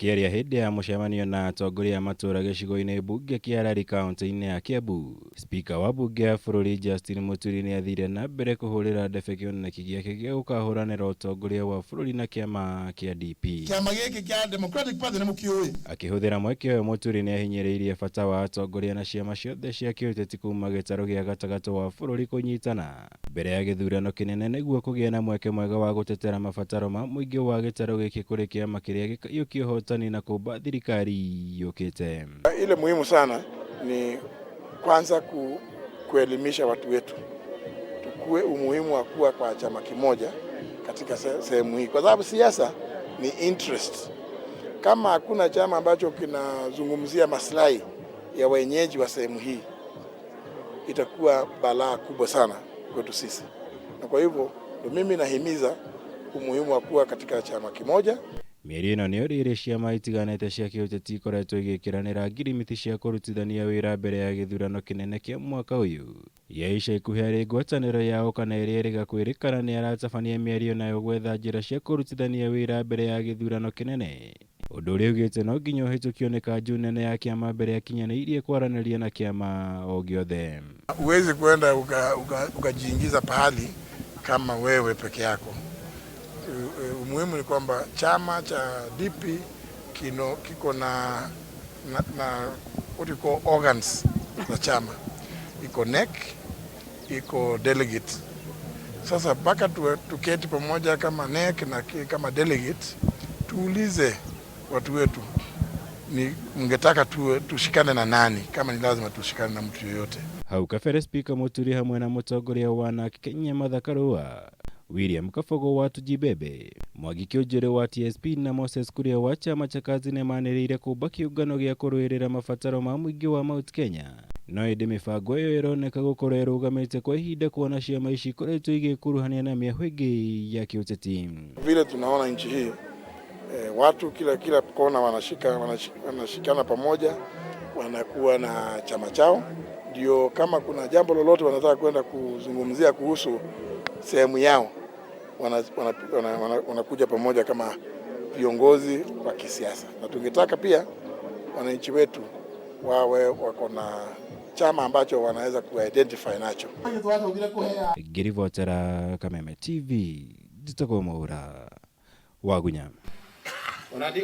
Akiaria hindi ya mucemanio na atongoria matura gicigo-ini mbunge kia Rari kaunti-ini ya Kiambu, Spika wa mbunge ya bururi Justin Muturi niathiite nambere kuhurira ndebe kioneki giake gia gukahuranira utongoria wa bururi na kiama kia DP. Kiama giki kia Democratic Party ni mukiui. Akihuthira mweke uyu Muturi niahinyiriria bata wa atongoria na ciama ciothe cia kiuteti kuma gitaru gia gatagati wa bururi kunyitana mbere ya githurano kinene niguo kugie na mweke mwega wa gutetera mabataro ma muingi wa gitaru giki kuri kiama kiria gikiyukio hotani na kumba thirikari yukite. Ile muhimu sana ni kwanza kuelimisha watu wetu, tukue umuhimu wa kuwa kwa chama kimoja katika sehemu hii, kwa sababu siasa ni interest. Kama hakuna chama ambacho kinazungumzia maslahi ya wenyeji wa sehemu hii, itakuwa balaa kubwa sana kwetu sisi. Na kwa hivyo mimi nahimiza umuhimu wa kuwa katika chama kimoja. Mieri ino niyo riri ciama itiganite cia kiuteti ikoretwo igikiranira ngirimiti cia kurutithania wira mbere ya githurano kinene kia mwaka uyu. Ya ica ikuhi ari ngwataniro yao kana iria irigakwirikana ni aratabania miario nayo gwetha njira cia kurutithania wira mbere ya githurano kinene. Undu uria ugite no nginya uhitukio ni kanju nene ya kiama mbere ya kinyanirie kwaraniria na kiama o giothe. Uwezi kwenda ukajiingiza pahali kama wewe peke yako. Umuhimu ni kwamba chama cha DP kiko na what you call organs za chama. Iko NEC, iko delegate. Sasa mpaka tuketi pamoja kama NEC na kama delegate, tuulize watu wetu ni mngetaka tushikane na nani, kama ni lazima tushikane na mtu yoyote. Hau kabere Spika Muturi hamwe na mutongoria wa Kenya Mathakarua, William Kabogo wa Tujibebe, Mwangi Kiunjuri wa TSP na Moses Kuria wa chama cha kazi nimaniriire kumba kiungano gia kuruirira mabataro ma muingi wa Mount Kenya. No indi mibango iyo ironeka gukorwo irugamite kwa ihinda kuona ciama ici ikoretwo igikuruhania na miahu ingi ya kiuteti. Vile tunaona nchi hii watu kila kona wanashikana pamoja, wanakuwa na chama chao, ndio kama kuna jambo lolote wanataka kwenda kuzungumzia kuhusu sehemu yao, wanakuja pamoja kama viongozi wa kisiasa. Na tungetaka pia wananchi wetu wawe wako na chama ambacho wanaweza kuidentify nacho. Girivotera Kameme TV, Ditakomoura Wagunya.